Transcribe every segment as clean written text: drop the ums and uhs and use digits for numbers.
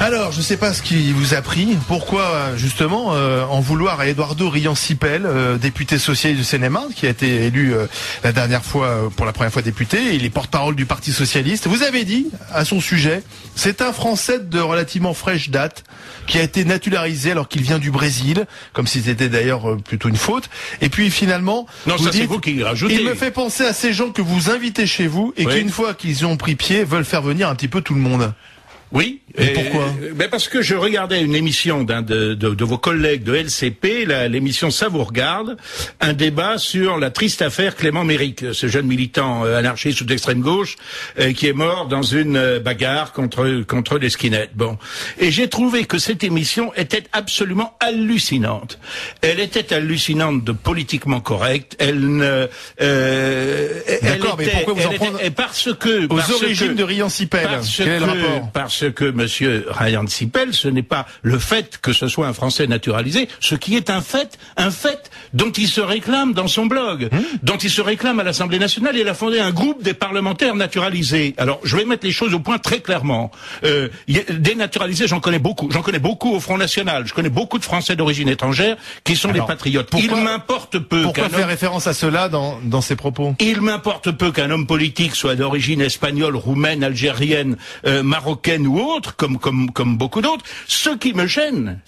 Alors, je ne sais pas ce qui vous a pris. Pourquoi, justement, en vouloir à Eduardo Riancipel, député socialiste de Seine-et-Marne, qui a été élu la dernière fois, pour la première fois député, il est porte-parole du Parti socialiste. Vous avez dit, à son sujet, c'est un Français de relativement fraîche date, qui a été naturalisé alors qu'il vient du Brésil, comme si c'était d'ailleurs plutôt une faute. Et puis finalement, non, vous ça dites, c'est vous qui rajoutez. Il me fait penser à ces gens que vous invitez chez vous et qui, une fois qu'ils ont pris pied, veulent faire venir un petit peu tout le monde. Oui. Et pourquoi? Parce que je regardais une émission d'un de vos collègues de LCP, l'émission Ça vous regarde, un débat sur la triste affaire Clément Méric, ce jeune militant anarchiste ou d'extrême gauche qui est mort dans une bagarre contre les skinheads. Bon, et j'ai trouvé que cette émission était absolument hallucinante. Elle était hallucinante de politiquement correcte. Elle D'accord, mais pourquoi vous en prenez parce que aux origines de Riancipel? Quel est le rapport? Parce que Monsieur Riancipel, ce n'est pas le fait que ce soit un Français naturalisé, ce qui est un fait dont il se réclame dans son blog, dont il se réclame à l'Assemblée nationale. Il a fondé un groupe des parlementaires naturalisés. Alors, je vais mettre les choses au point très clairement. Des naturalisés, j'en connais beaucoup. J'en connais beaucoup au Front National. Je connais beaucoup de Français d'origine étrangère qui sont des patriotes. Il m'importe peu. Pourquoi faire référence à cela dans ses propos? Il m'importe peu qu'un homme politique soit d'origine espagnole, roumaine, algérienne, marocaine ou autre, comme beaucoup d'autres. Ce qui me gêne,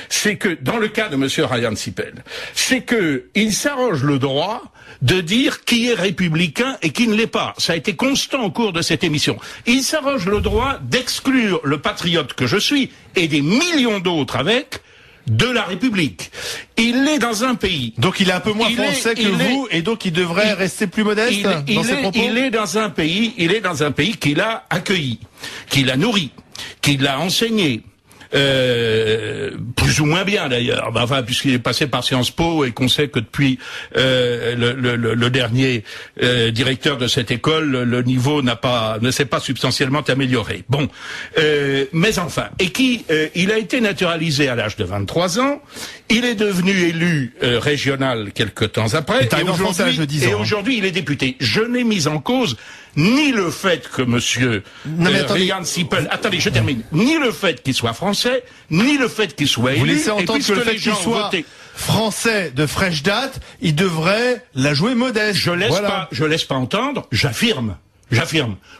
c'est que dans le cas de Monsieur Riancipel, c'est que il s'arroge le droit de dire qui est républicain et qui ne l'est pas. Ça a été constant au cours de cette émission. Il s'arroge le droit d'exclure le patriote que je suis et des millions d'autres avec de la République. Il est dans un pays. Donc il est un peu moins français que vous, et donc il devrait rester plus modeste dans ses propos. Il est dans un pays qu'il a accueilli, qu'il a nourri, qu'il a enseigné. Plus ou moins bien d'ailleurs, enfin puisqu'il est passé par Sciences Po et qu'on sait que depuis le dernier directeur de cette école, le niveau ne s'est pas substantiellement amélioré. Bon, mais enfin, il a été naturalisé à l'âge de 23 ans, il est devenu élu régional quelque temps après, et aujourd'hui il est député. Je n'ai mis en cause ni le fait que Monsieur Riancipel, attendez, je termine, ni le fait qu'il soit français, ni le fait qu'il soit élu. Vous laissez entendre que le fait qu'il soit français de fraîche date, il devrait la jouer modeste. Je laisse pas entendre, j'affirme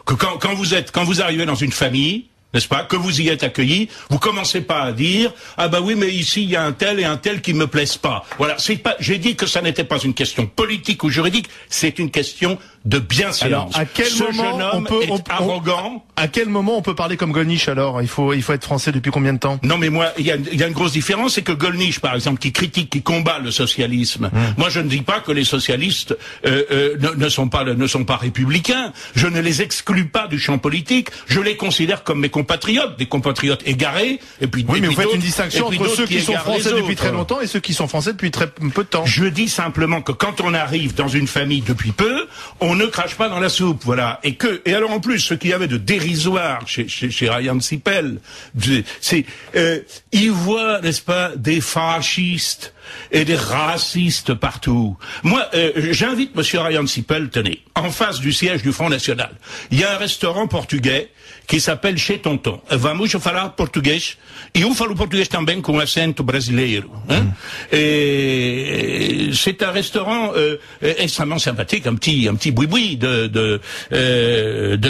que quand vous arrivez dans une famille, n'est-ce pas, que vous y êtes accueilli, vous commencez pas à dire ah bah oui mais ici il y a un tel et un tel qui me plaisent pas. Voilà, j'ai dit que ça n'était pas une question politique ou juridique, c'est une question de bienséance. Alors, à quel moment arrogant. À quel moment on peut parler comme Gollnisch alors? Il faut être français depuis combien de temps? Non mais moi, il y a une grosse différence, c'est que Gollnisch par exemple, qui critique, qui combat le socialisme, moi je ne dis pas que les socialistes ne sont pas républicains, je ne les exclus pas du champ politique, je les considère comme mes compatriotes, des compatriotes égarés, et puis oui, mais vous faites une distinction entre ceux qui sont français depuis très longtemps et ceux qui sont français depuis très peu de temps. Je dis simplement que quand on arrive dans une famille depuis peu, on ne crache pas dans la soupe, voilà. Et alors en plus, ce qu'il y avait de dérisoire chez Riancipel, c'est il voit, n'est-ce pas, des fascistes et des racistes partout. Moi, j'invite Monsieur Riancipel, tenez, en face du siège du Front National, il y a un restaurant portugais qui s'appelle Chez Tonton. Vamos falar português. E eu falo português também com acento brasileiro. Hein? Et c'est un restaurant extrêmement sympathique, un petit boui-boui de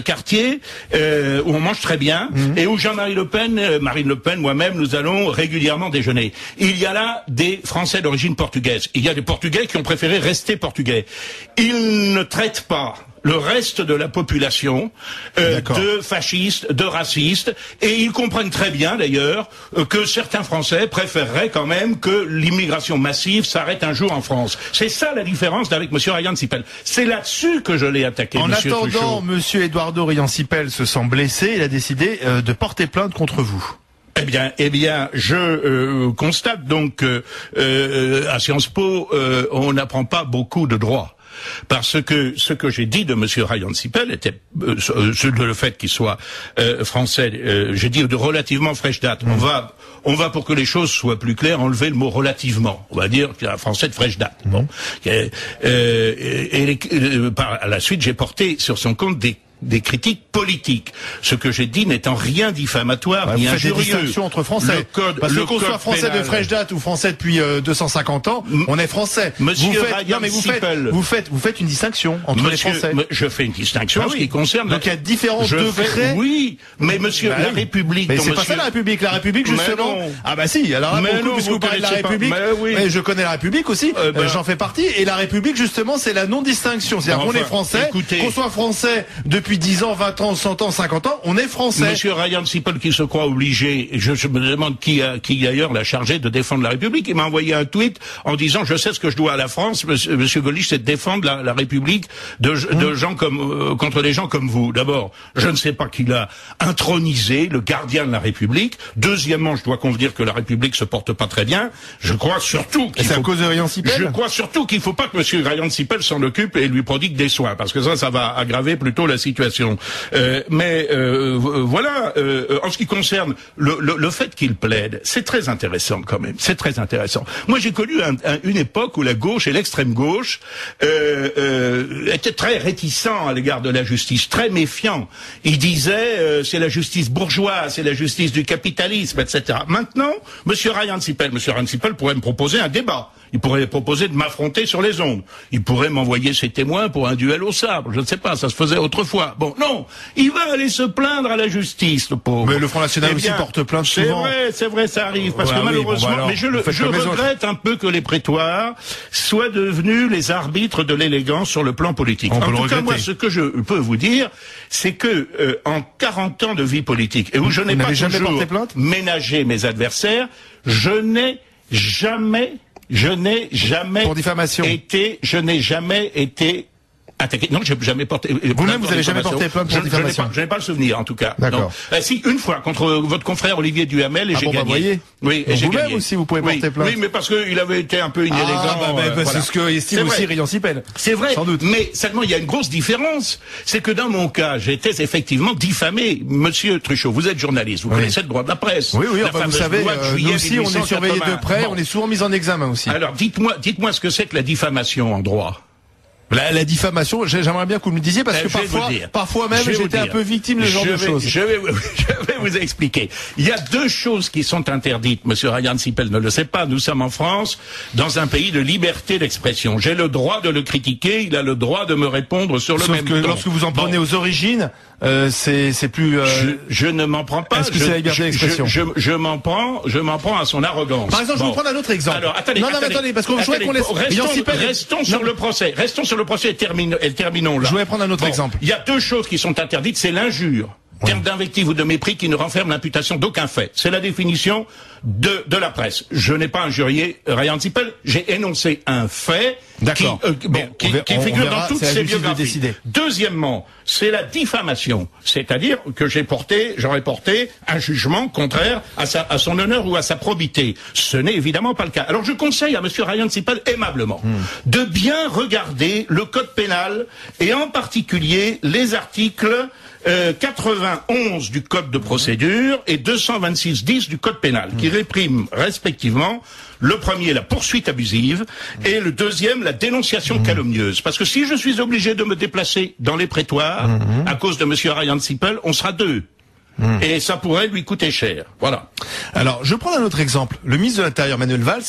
quartier où on mange très bien et où Jean-Marie Le Pen, Marine Le Pen, moi-même, nous allons régulièrement déjeuner. Il y a là des Français d'origine portugaise. Il y a des Portugais qui ont préféré rester portugais. Ils ne traitent pas le reste de la population de fascistes, de racistes, et ils comprennent très bien d'ailleurs que certains Français préféreraient quand même que l'immigration massive s'arrête un jour en France. C'est ça la différence avec Monsieur Riancipel. C'est là-dessus que je l'ai attaqué. En attendant, Monsieur Eduardo Riancipel se sent blessé, il a décidé de porter plainte contre vous. Eh bien, je constate donc à Sciences Po, on n'apprend pas beaucoup de droit. Parce que ce que j'ai dit de Monsieur Riancipel était le fait qu'il soit français. J'ai dit de relativement fraîche date. On va pour que les choses soient plus claires enlever le mot relativement. On va dire qu'il y a un français de fraîche date. Bon. À la suite, j'ai porté sur son compte des des critiques politiques. Ce que j'ai dit n'est en rien diffamatoire ni injurieux. Vous faites des distinctions entre Français. Parce que qu'on soit français de fraîche date ou français depuis 250 ans, on est français. Monsieur Ryan Sipel, vous faites une distinction entre les Français. Je fais une distinction en ce qui concerne. Donc il y a différents degrés. Oui, mais monsieur, la République. Mais c'est pas ça la République. La République justement. Ah bah si. Alors puisque vous parlez de la République, mais je connais la République aussi. J'en fais partie. Et la République justement, c'est la non-distinction. C'est-à-dire qu'on est français, qu'on soit français depuis 10 ans, 20 ans, 100 ans, 50 ans, on est français. Monsieur Ryan Sipel qui se croit obligé, je me demande qui d'ailleurs l'a chargé de défendre la République, il m'a envoyé un tweet en disant je sais ce que je dois à la France, monsieur Golnisch, c'est de défendre la République de gens comme contre des gens comme vous. D'abord, je ne sais pas qui l'a intronisé, le gardien de la République. Deuxièmement, je dois convenir que la République se porte pas très bien. Je crois surtout qu'il c'est à cause de Ryan Sipel. Je crois surtout qu'il faut pas que monsieur Ryan Sipel s'en occupe et lui prodigue des soins, parce que ça va aggraver plutôt la situation. Voilà. En ce qui concerne le fait qu'il plaide, c'est très intéressant quand même. C'est très intéressant. Moi, j'ai connu une époque où la gauche et l'extrême gauche étaient très réticents à l'égard de la justice, très méfiants. Ils disaient c'est la justice bourgeoise, c'est la justice du capitalisme, etc. Maintenant, Monsieur Ryan Sipel pourrait me proposer un débat. Il pourrait proposer de m'affronter sur les ondes. Il pourrait m'envoyer ses témoins pour un duel au sabre. Je ne sais pas, ça se faisait autrefois. Bon, non, il va aller se plaindre à la justice, le pauvre. Mais le Front National aussi porte plainte souvent. C'est vrai, ça arrive. Parce que malheureusement, mais je regrette un peu que les prétoires soient devenus les arbitres de l'élégance sur le plan politique. En tout cas, moi, ce que je peux vous dire, c'est que en 40 ans de vie politique, et où je n'ai pas toujours ménagé mes adversaires, je n'ai jamais pour diffamation. Je n'ai jamais été attaqué. Non, j'ai jamais porté. Vous-même, vous n'avez jamais porté plainte pour diffamation. Je n'ai pas le souvenir, en tout cas. D'accord. Si, une fois, contre votre confrère Olivier Duhamel, et j'ai gagné. Voyez. Oui, et j'ai gagné. Vous-même aussi, vous pouvez porter plainte. Oui, mais parce qu'il avait été un peu inélégant. Voilà. C'est ce que estime aussi Ryan Sipel. C'est vrai. Sans doute. Mais seulement, il y a une grosse différence. C'est que dans mon cas, j'étais effectivement diffamé. Monsieur Truchot, vous êtes journaliste. Vous connaissez le droit de la presse. Oui, vous savez, nous aussi, on est surveillés de près, on est souvent mis en examen aussi. Alors, dites-moi ce que c'est que la diffamation en droit. La diffamation, j'aimerais bien que vous me le disiez parce que parfois même j'étais un peu victime de ce genre de choses. Je vais vous expliquer. Il y a deux choses qui sont interdites. Monsieur Ryan Sipel ne le sait pas. Nous sommes en France, dans un pays de liberté d'expression. J'ai le droit de le critiquer. Il a le droit de me répondre sur le même ton. Lorsque vous en prenez aux origines, c'est plus. Je ne m'en prends pas. Est-ce que c'est la liberté d'expression? Je m'en prends à son arrogance. Par exemple, je vais vous prendre un autre exemple. Alors, attendez, parce qu'on voudrait qu'on laisse. Restons sur le procès. Restons sur le procès et terminons là. Je vais prendre un autre exemple. Il y a deux choses qui sont interdites, c'est l'injure. Terme d'invective ou de mépris qui ne renferme l'imputation d'aucun fait. C'est la définition de la presse. Je n'ai pas injurié Ryan Sipel, j'ai énoncé un fait qui figure dans toutes ses biographies. Deuxièmement, c'est la diffamation, c'est-à-dire que j'aurais porté un jugement contraire à son honneur ou à sa probité. Ce n'est évidemment pas le cas. Alors je conseille à monsieur Ryan Sipel aimablement de bien regarder le code pénal et en particulier les articles 91 du code de procédure et 226-10 du code pénal, qui répriment respectivement le premier, la poursuite abusive, et le deuxième, la dénonciation calomnieuse. Parce que si je suis obligé de me déplacer dans les prétoires, à cause de monsieur Ryan Sipel, on sera deux. Et ça pourrait lui coûter cher. Voilà. Alors, je prends un autre exemple. Le ministre de l'Intérieur, Manuel Valls,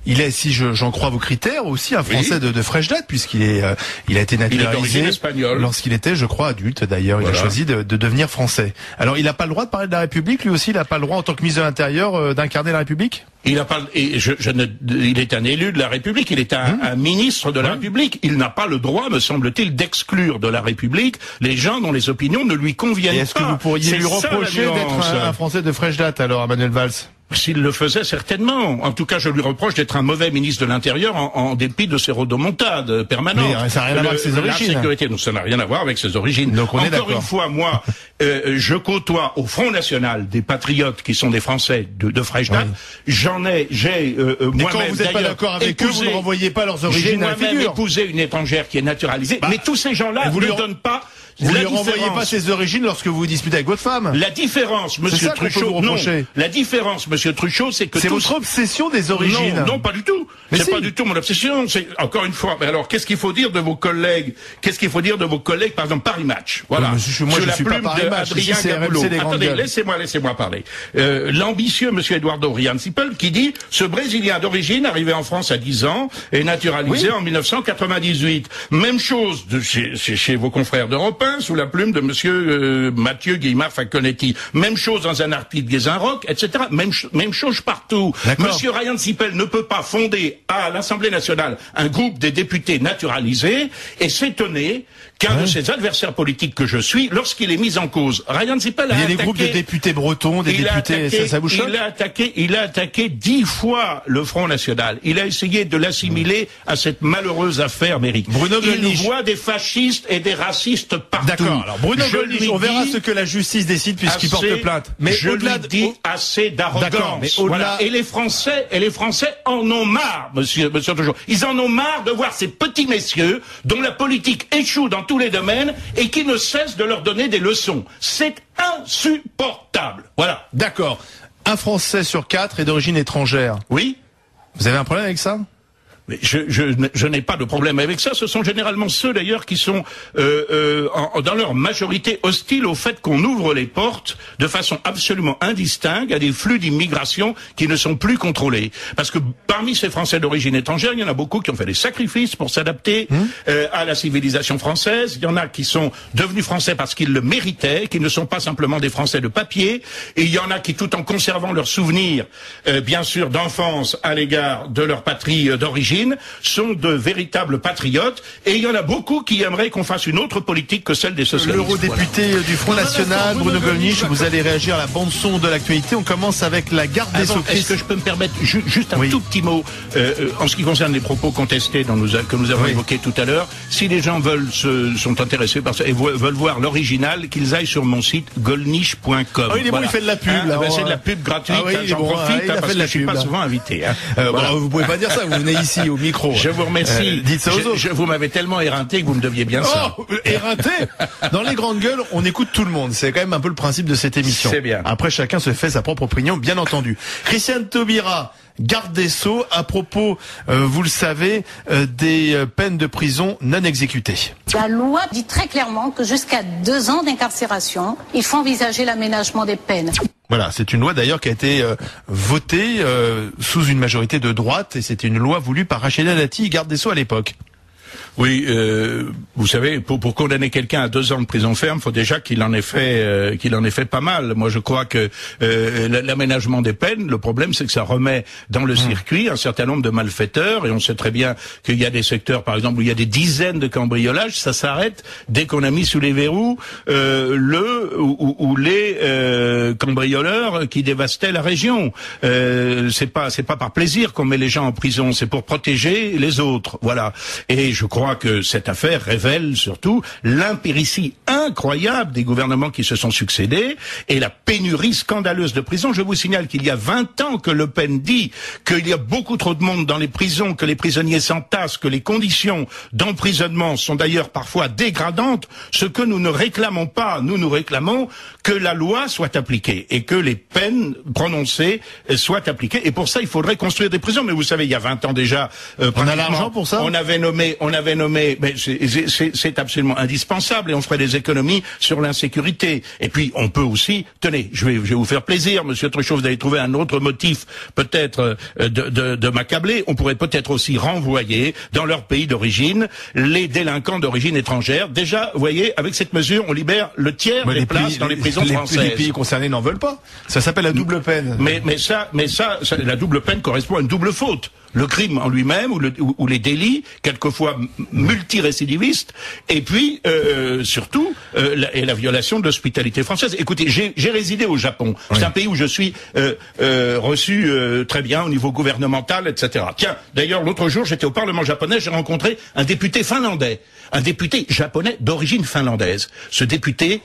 il est, si j'en crois vos critères, aussi un Français de fraîche date, puisqu'il il a été naturalisé lorsqu'il était, je crois, adulte d'ailleurs. Voilà. Il a choisi de devenir français. Alors, il n'a pas le droit de parler de la République, lui aussi, il n'a pas le droit, en tant que ministre de l'Intérieur, d'incarner la République? Il est un élu de la République, il est un ministre de la République. Il n'a pas le droit, me semble-t-il, d'exclure de la République les gens dont les opinions ne lui conviennent pas. Est-ce que vous pourriez lui reprocher d'être un Français de fraîche date, alors, à Manuel Valls? S'il le faisait, certainement. En tout cas, je lui reproche d'être un mauvais ministre de l'Intérieur en dépit de ses rodomontades permanentes. Mais ça n'a rien à voir avec ses origines. La sécurité, ça n'a rien à voir avec ses origines. Donc on est d'accord. Encore une fois, moi, je côtoie au Front National des patriotes qui sont des Français de fraîche date. J'ai moi-même. Quand vous n'êtes pas d'accord avec eux, vous ne renvoyez pas leurs origines à la figure. J'ai moi-même épousé une étrangère qui est naturalisée. Mais tous ces gens-là ne donnent pas. Vous ne renvoyez pas ses origines lorsque vous vous disputez avec votre femme. La différence, monsieur Truchot, non. La différence, monsieur Truchot, c'est que c'est votre obsession des origines. Non, pas du tout. C'est pas du tout mon obsession. C'est encore une fois. Mais alors, qu'est-ce qu'il faut dire de vos collègues? Qu'est-ce qu'il faut dire de vos collègues, par exemple, Paris Match? Voilà. Moi, je suis pas Paris Match. Adrien Gaboulo. Attendez, laissez-moi parler. L'ambitieux monsieur Eduardo Riancipel qui dit: ce Brésilien d'origine arrivé en France à 10 ans et naturalisé en 1998. Même chose chez vos confrères d'Europe 1 sous la plume de monsieur Mathieu Guillemard Facconetti. Même chose dans un article Guézin-Roch, etc. Même chose partout. Monsieur Riancipel ne peut pas fonder à l'Assemblée nationale un groupe des députés naturalisés et s'étonner qu'un de ses adversaires politiques que je suis, lorsqu'il est mis en cause, Riancipel a attaqué... Il y a des groupes de députés bretons, des députés... ça vous choque? Il a attaqué 10 fois le Front National. Il a essayé de l'assimiler à cette malheureuse affaire Méric. Bruno Gollnisch. Il voit des fascistes et des racistes partout. D'accord. Alors Bruno Gollnisch, on verra ce que la justice décide puisqu'il porte plainte. Mais je lui dis assez d'arrogance. Voilà. Et les Français en ont marre, monsieur Truchot. Ils en ont marre de voir ces petits messieurs dont la politique échoue dans tous les domaines et qui ne cessent de leur donner des leçons. C'est insupportable. Voilà. D'accord. Un Français sur 4 est d'origine étrangère. Oui. Vous avez un problème avec ça? Mais je n'ai pas de problème avec ça. Ce sont généralement ceux d'ailleurs qui sont dans leur majorité hostiles au fait qu'on ouvre les portes de façon absolument indistincte à des flux d'immigration qui ne sont plus contrôlés. Parce que parmi ces Français d'origine étrangère, il y en a beaucoup qui ont fait des sacrifices pour s'adapter à la civilisation française. Il y en a qui sont devenus Français parce qu'ils le méritaient, qui ne sont pas simplement des Français de papier. Et il y en a qui, tout en conservant leurs souvenirs, bien sûr, d'enfance à l'égard de leur patrie d'origine, sont de véritables patriotes, et il y en a beaucoup qui aimeraient qu'on fasse une autre politique que celle des socialistes. L'eurodéputé du Front National, Bruno Gollnisch, vous allez réagir à la bande-son de l'actualité. On commence avec la garde des Sceaux. Est-ce que je peux me permettre juste un tout petit mot en ce qui concerne les propos contestés que nous avons évoqués tout à l'heure? Si les gens sont intéressés par ça et veulent voir l'original, qu'ils aillent sur mon site gollnisch.com. Il est bon, il fait de la pub. C'est de la pub gratuite. J'en profite parce que je suis pas souvent invité. Vous pouvez pas dire ça. Vous venez ici au micro. Je vous remercie. Dites ça aux autres. Vous m'avez tellement éreinté que vous me deviez bien ça. Éreinté? Dans les grandes gueules, on écoute tout le monde. C'est quand même un peu le principe de cette émission. C'est bien. Après, chacun se fait sa propre opinion, bien entendu. Christiane Taubira, garde des Sceaux, à propos, vous le savez, des peines de prison non exécutées. La loi dit très clairement que jusqu'à 2 ans d'incarcération, il faut envisager l'aménagement des peines. Voilà, c'est une loi d'ailleurs qui a été votée sous une majorité de droite, et c'était une loi voulue par Rachida Dati, garde des Sceaux à l'époque. Oui, vous savez, pour condamner quelqu'un à 2 ans de prison ferme, il faut déjà qu'il en ait fait pas mal. Moi, je crois que l'aménagement des peines, le problème, c'est que ça remet dans le circuit un certain nombre de malfaiteurs, et on sait très bien qu'il y a des secteurs, par exemple, où il y a des dizaines de cambriolages, ça s'arrête dès qu'on a mis sous les verrous les cambrioleurs qui dévastaient la région. C'est pas par plaisir qu'on met les gens en prison, c'est pour protéger les autres. Voilà. Et je crois que cette affaire révèle surtout l'impéritie incroyable des gouvernements qui se sont succédés et la pénurie scandaleuse de prisons. Je vous signale qu'il y a 20 ans que Le Pen dit qu'il y a beaucoup trop de monde dans les prisons, que les prisonniers s'entassent, que les conditions d'emprisonnement sont d'ailleurs parfois dégradantes. Ce que nous ne réclamons pas, nous réclamons que la loi soit appliquée et que les peines prononcées soient appliquées. Et pour ça, il faudrait construire des prisons. Mais vous savez, il y a 20 ans déjà, on a l'argent pour ça. On avait nommé, mais c'est absolument indispensable, et on ferait des économies sur l'insécurité. Et puis, on peut aussi, tenez, je vais vous faire plaisir, monsieur Truchot, vous allez trouver un autre motif, peut-être, de m'accabler. On pourrait peut-être aussi renvoyer dans leur pays d'origine les délinquants d'origine étrangère. Déjà, vous voyez, avec cette mesure, on libère le tiers des places dans les prisons françaises. Les pays concernés n'en veulent pas. Ça s'appelle la double peine. Mais ça, la double peine correspond à une double faute. Le crime en lui-même ou les délits, quelquefois multirécidivistes, et puis surtout la violation de l'hospitalité française. Écoutez, j'ai résidé au Japon. Oui. C'est un pays où je suis reçu très bien au niveau gouvernemental, etc. Tiens, d'ailleurs, l'autre jour, j'étais au Parlement japonais, j'ai rencontré un député finlandais, un député japonais d'origine finlandaise. Ce député,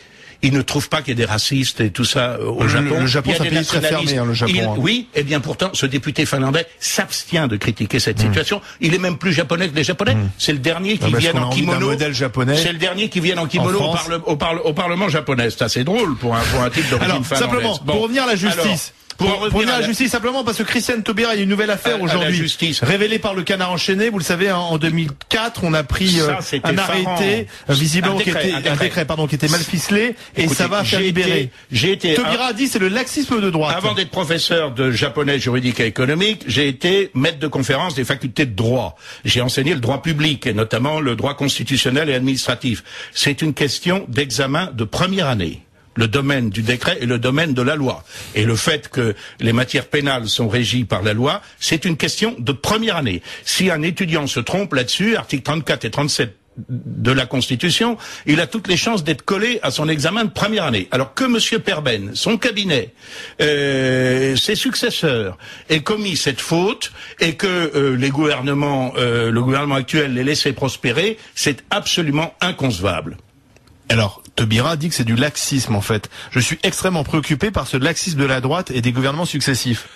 il ne trouve pas qu'il y ait des racistes et tout ça au Japon. Le Japon, c'est un pays très fermé, le Japon. Oui, et bien pourtant, ce député finlandais s'abstient de critiquer cette situation. Il est même plus japonais que les Japonais. C'est le dernier qui vient en kimono. Modèle japonais. C'est le dernier qui vient en kimono au Parlement japonais. C'est assez drôle pour un type d'origine finlandaise. Simplement, pour revenir à la justice. Pour revenir à la justice, simplement parce que Christiane Taubira, il y a une nouvelle affaire aujourd'hui, révélée par le Canard enchaîné. Vous le savez, en 2004, on a pris un arrêté, visiblement qui était mal ficelé, et écoutez, ça va faire libérer. Taubira a dit c'est le laxisme de droite. Avant d'être professeur de japonais juridique et économique, j'ai été maître de conférence des facultés de droit. J'ai enseigné le droit public, et notamment le droit constitutionnel et administratif. C'est une question d'examen de première année. Le domaine du décret et le domaine de la loi. Et le fait que les matières pénales sont régies par la loi, c'est une question de première année. Si un étudiant se trompe là-dessus, articles 34 et 37 de la Constitution, il a toutes les chances d'être collé à son examen de première année. Alors que M. Perben, son cabinet, ses successeurs aient commis cette faute et que le gouvernement actuel l'ait laissé prospérer, c'est absolument inconcevable. Alors, Taubira dit que c'est du laxisme, en fait. Je suis extrêmement préoccupé par ce laxisme de la droite et des gouvernements successifs.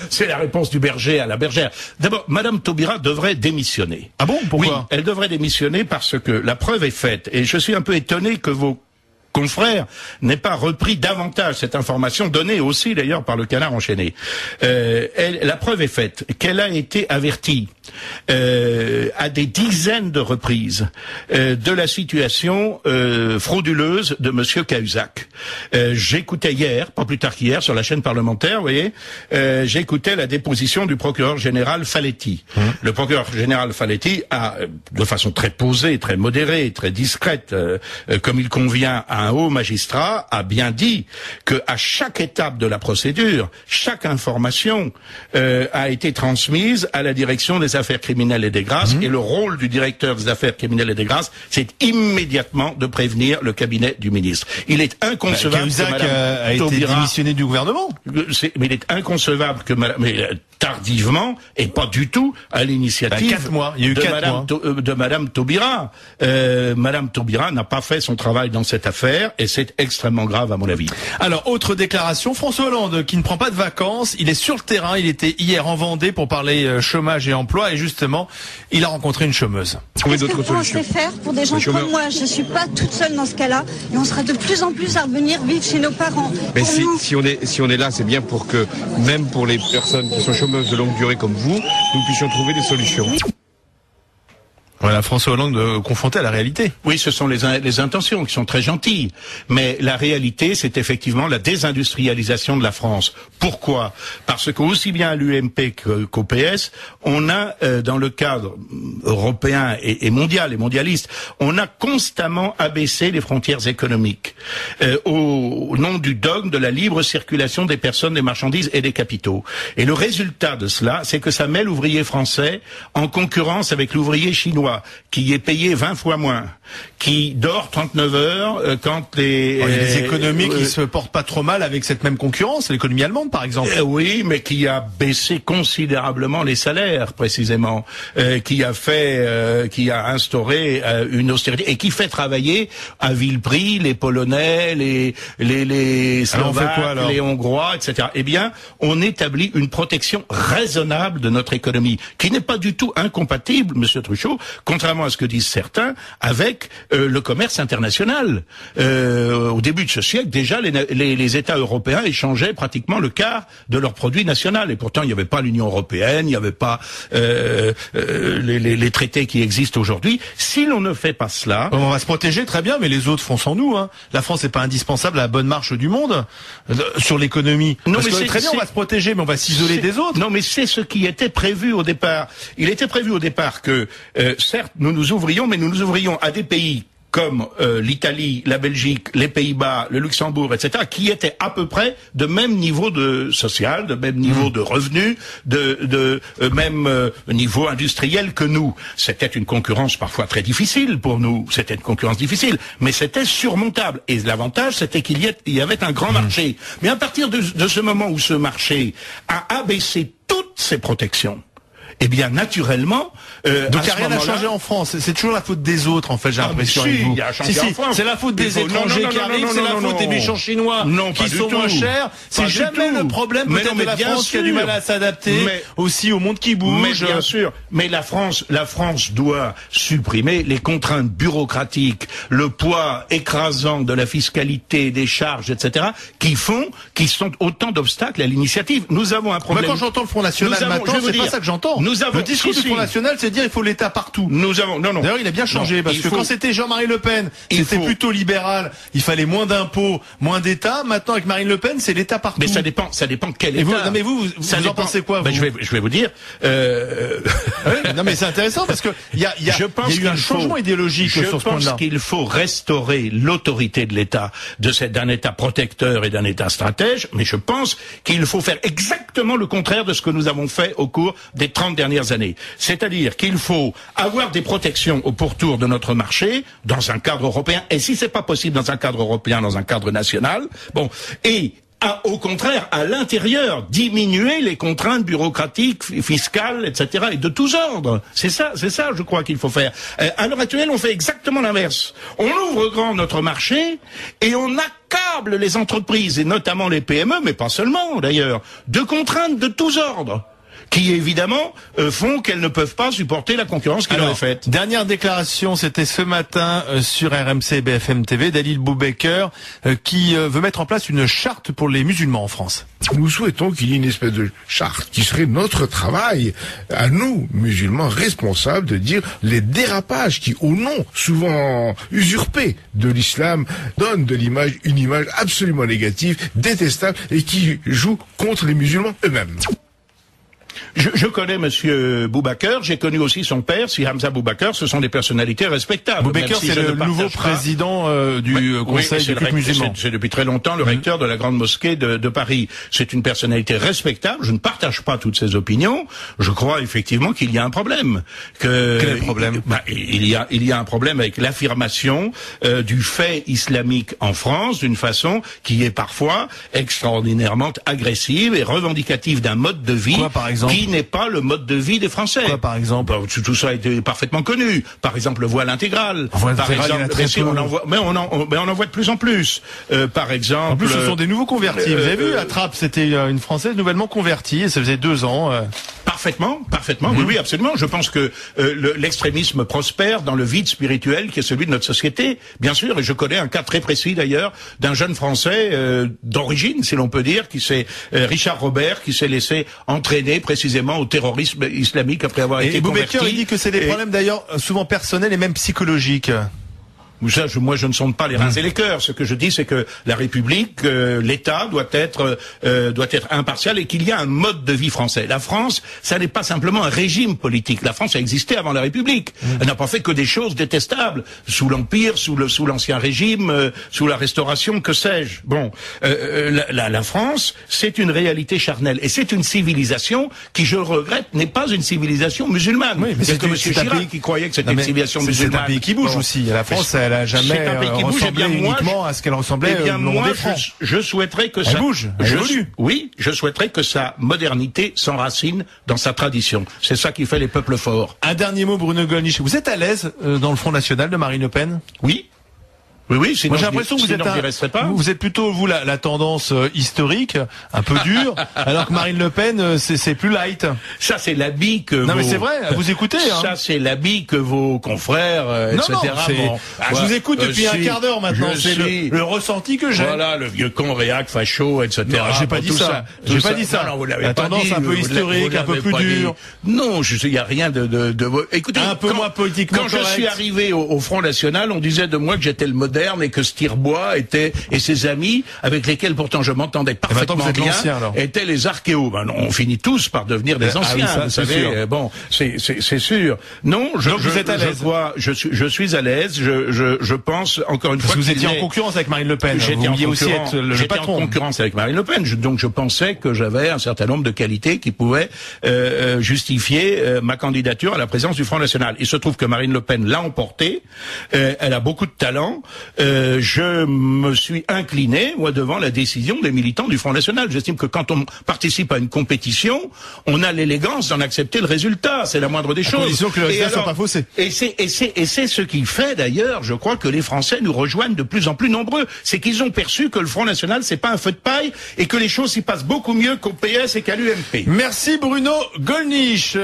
C'est la réponse du berger à la bergère. D'abord, Madame Taubira devrait démissionner. Ah bon? Pourquoi? Oui, elle devrait démissionner parce que la preuve est faite. Et je suis un peu étonné que vos confrères n'aient pas repris davantage cette information donnée aussi d'ailleurs par le Canard enchaîné. La preuve est faite qu'elle a été avertie à des dizaines de reprises de la situation frauduleuse de Monsieur Cahuzac. J'écoutais hier, pas plus tard qu'hier, sur la chaîne parlementaire, vous voyez, j'écoutais la déposition du procureur général Faletti. Le procureur général Faletti a, de façon très posée, très modérée, très discrète, comme il convient à un haut magistrat, a bien dit que à chaque étape de la procédure, chaque information a été transmise à la direction des affaires criminelles et des grâces, et le rôle du directeur des affaires criminelles et des grâces, c'est immédiatement de prévenir le cabinet du ministre. Il est inconcevable que Madame a été démissionné du gouvernement. Mais il est inconcevable que Madame, tardivement et pas du tout à l'initiative 4 mois. Il y a eu de Madame Taubira. Madame Taubira n'a pas fait son travail dans cette affaire et c'est extrêmement grave à mon avis. Alors, autre déclaration, François Hollande qui ne prend pas de vacances, il est sur le terrain, il était hier en Vendée pour parler chômage et emploi et justement, il a rencontré une chômeuse. Qu'est-ce que vous pensez faire pour des gens comme moi? Je ne suis pas toute seule dans ce cas-là et on sera de plus en plus à revenir vivre chez nos parents. Mais si on est là, c'est bien pour que, même pour les personnes qui sont chômeuses de longue durée comme vous, nous puissions trouver des solutions. Voilà, François Hollande confronté à la réalité. Oui, ce sont les intentions qui sont très gentilles. Mais la réalité, c'est effectivement la désindustrialisation de la France. Pourquoi? Parce qu'aussi bien à l'UMP qu'au PS, on a, dans le cadre européen et mondial et mondialiste, on a constamment abaissé les frontières économiques au nom du dogme de la libre circulation des personnes, des marchandises et des capitaux. Et le résultat de cela, c'est que ça met l'ouvrier français en concurrence avec l'ouvrier chinois, qui est payé 20 fois moins, qui dort 39 heures quand les... Il y a des économies qui se portent pas trop mal avec cette même concurrence, l'économie allemande par exemple. Oui, mais qui a baissé considérablement les salaires précisément, qui a instauré une austérité et qui fait travailler à vil prix les Polonais, les Slovaques, les Hongrois, etc. Eh bien, on établit une protection raisonnable de notre économie, qui n'est pas du tout incompatible, Monsieur Truchot, contrairement à ce que disent certains, avec le commerce international. Au début de ce siècle, déjà, les États européens échangeaient pratiquement le quart de leur produit national. Et pourtant, il n'y avait pas l'Union européenne, il n'y avait pas les traités qui existent aujourd'hui. Si l'on ne fait pas cela... On va se protéger, très bien, mais les autres font sans nous. Hein. La France n'est pas indispensable à la bonne marche du monde sur l'économie. Non, mais très bien, on va se protéger, mais on va s'isoler des autres. Non, mais c'est ce qui était prévu au départ. Il était prévu au départ que... certes, nous nous ouvrions, mais nous nous ouvrions à des pays comme l'Italie, la Belgique, les Pays-Bas, le Luxembourg, etc., qui étaient à peu près de même niveau de social, de même niveau de revenus, de même niveau industriel que nous. C'était une concurrence parfois très difficile pour nous. C'était une concurrence difficile, mais c'était surmontable. Et l'avantage, c'était qu'il y avait un grand marché. Mais à partir de ce moment où ce marché a abaissé toutes ses protections, eh bien naturellement, donc il n'y a rien à changer en France. C'est toujours la faute des autres, en fait, j'ai l'impression. Il y a changé en France. C'est la faute des étrangers qui arrivent, c'est la faute des méchants chinois qui sont moins chers. C'est jamais le problème peut-être de la France qui a du mal à s'adapter aussi au monde qui bouge. Mais bien sûr. Mais la France doit supprimer les contraintes bureaucratiques, le poids écrasant de la fiscalité, des charges, etc., qui sont autant d'obstacles à l'initiative. Nous avons un problème. Mais quand j'entends le Front National maintenant, c'est pas ça que j'entends. Le discours du Front National, c'est de dire il faut l'État partout. Non. D'ailleurs, il a bien changé parce que quand c'était Jean-Marie Le Pen, c'était plutôt libéral. Il fallait moins d'impôts, moins d'État. Maintenant, avec Marine Le Pen, c'est l'État partout. Mais ça dépend quel État. Mais vous en pensez quoi, vous? Je vais vous dire. Non, mais c'est intéressant parce que il y a eu un changement idéologique sur ce point-là. Je pense qu'il faut restaurer l'autorité de l'État, d'un État protecteur et d'un État stratège, mais je pense qu'il faut faire exactement le contraire de ce que nous avons fait au cours des 30 dernières années. C'est-à-dire qu'il faut avoir des protections au pourtour de notre marché, dans un cadre européen, et si c'est pas possible dans un cadre européen, dans un cadre national, au contraire, à l'intérieur, diminuer les contraintes bureaucratiques, fiscales, etc., et de tous ordres. C'est ça, je crois qu'il faut faire. À l'heure actuelle, on fait exactement l'inverse. On ouvre grand notre marché et on accable les entreprises, et notamment les PME, mais pas seulement d'ailleurs, de contraintes de tous ordres, qui évidemment font qu'elles ne peuvent pas supporter la concurrence qui leur est faite. Dernière déclaration, c'était ce matin sur RMC et BFM TV, d'Halil Boubaker qui veut mettre en place une charte pour les musulmans en France. Nous souhaitons qu'il y ait une espèce de charte qui serait notre travail, à nous, musulmans responsables, de dire les dérapages qui, au nom souvent usurpé de l'islam, donnent de l'image une image absolument négative, détestable et qui joue contre les musulmans eux-mêmes. Je connais Monsieur Boubaker, j'ai connu aussi son père, si Hamza Boubaker, ce sont des personnalités respectables. Boubaker, c'est le nouveau président du Conseil des cultes musulmans. C'est depuis très longtemps le recteur de la grande mosquée de Paris. C'est une personnalité respectable, je ne partage pas toutes ses opinions, je crois effectivement qu'il y a un problème. Quel est le problème? Il y a un problème avec l'affirmation du fait islamique en France d'une façon qui est parfois extraordinairement agressive et revendicative d'un mode de vie. Quoi, par exemple? Qui n'est pas le mode de vie des Français. Quoi, par exemple? Tout ça a été parfaitement connu. Par exemple, le voile intégral. Par exemple, on en voit de plus en plus. Par exemple. En plus, ce sont des nouveaux convertis. Vous avez vu, la Trappe, c'était une Française nouvellement convertie, et ça faisait 2 ans. Parfaitement. Oui, absolument. Je pense que l'extrémisme prospère dans le vide spirituel qui est celui de notre société, bien sûr. Et je connais un cas très précis d'ailleurs d'un jeune Français d'origine, si l'on peut dire, Richard Robert, qui s'est laissé entraîner précisément au terrorisme islamique après avoir été converti. Boubaker, il dit que c'est des problèmes d'ailleurs souvent personnels et même psychologiques. Moi, je ne sonde pas les reins et les cœurs. Ce que je dis, c'est que la République, l'État doit être impartial et qu'il y a un mode de vie français. La France, ça n'est pas simplement un régime politique. La France a existé avant la République. Elle n'a pas fait que des choses détestables sous l'Empire, sous l'ancien régime, sous la Restauration, que sais-je. Bon, la France, c'est une réalité charnelle et c'est une civilisation qui, je le regrette, n'est pas une civilisation musulmane. Oui, mais c'est que M. Chirac qui croyait que c'était une civilisation musulmane. C'est un pays qui bouge aussi. La France, elle a jamais ressemblé uniquement à ce qu'elle ressemblait au nom des Francs. Je souhaiterais que ça bouge, elle évolue. Oui, je souhaiterais que sa modernité s'enracine dans sa tradition. C'est ça qui fait les peuples forts. Un dernier mot, Bruno Gollnisch. Vous êtes à l'aise dans le Front National de Marine Le Pen? Oui. Oui, moi j'ai l'impression que vous êtes plutôt la tendance historique, un peu dure, alors que Marine Le Pen c'est plus light. Ça c'est l'habit que mais c'est vrai, vous écoutez. Ça c'est l'habit que vos confrères, etc. Je vous écoute depuis un quart d'heure maintenant. C'est le ressenti que j'ai. Voilà, le vieux con réac, facho, etc. Non, j'ai pas dit ça. J'ai pas dit ça. Non, vous l'avez la pas tendance dit, un peu historique, un peu plus dure. Non, il y a rien de. Écoutez, un peu moins politiquement correct. Quand je suis arrivé au Front National, on disait de moi que j'étais le moderne et que Stirbois était et ses amis avec lesquels pourtant je m'entendais parfaitement bien étaient les archéos. Ben non, on finit tous par devenir des anciens, vous savez. Bon, c'est sûr. Non, donc vous êtes à l'aise. Je suis à l'aise. Je pense encore une fois que vous étiez en concurrence avec Marine Le Pen. J'étais en concurrence avec Marine Le Pen. Donc je pensais que j'avais un certain nombre de qualités qui pouvaient justifier ma candidature à la présidence du Front National. Il se trouve que Marine Le Pen l'a emporté. Elle a beaucoup de talent. je me suis incliné, moi, devant la décision des militants du Front National. J'estime que quand on participe à une compétition, on a l'élégance d'en accepter le résultat. C'est la moindre des choses. À condition que le résultat soit pas faussé. Et c'est ce qui fait, d'ailleurs, je crois que les Français nous rejoignent de plus en plus nombreux. C'est qu'ils ont perçu que le Front National, c'est pas un feu de paille et que les choses s'y passent beaucoup mieux qu'au PS et qu'à l'UMP. Merci Bruno Gollnisch.